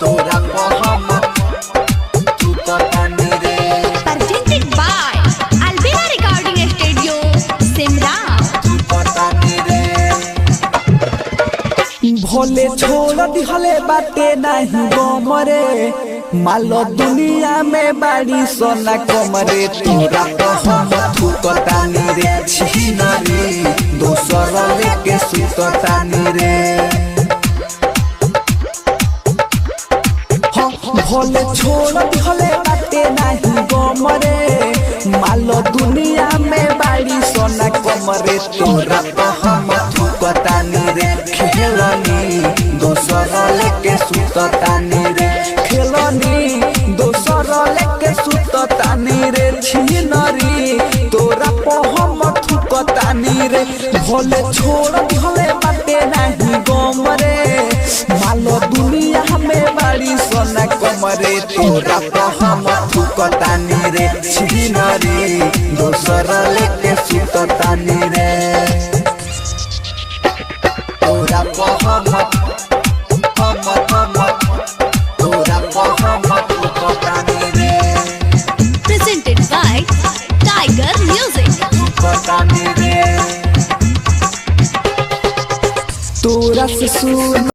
तोरा मोहम्मद तू कतानी रे। Presented by Albina Recording Studio, Simra। तू कतानी रे। भोले छोड़ दिहले बाटे नहीं गमरे मालो दुनिया में बाड़ी सोना कमरे। तोरा मोहम्मद तू कतानी रे छिनारी दोसर लेके सुततानी रे। भोले छोड़ दिहले बाटे नहीं गमरे मालो दुनिया में बाड़ी सोना कमरे। तोरा मोहम्मद तू कतानी रे खेलनी दोसर लेके सुततानी रे। खेलनी दोसर लेके सुततानी रे छिनरी तोरा मोहम्मद तू कतानी रे। भोले छोड़ दिहले बाटे नहीं गमरे मालो दुनिया में बाड़ी सोना कमरे। तोरा मोहम्मद तू कतानी रे छिनारी दोसर लेके सुततानी रे। तोरा मोहम्मद तोरा मोहम्मद तू कतानी रे। Presented by Tiger Music। तू कतानी रे। तोरा से सुन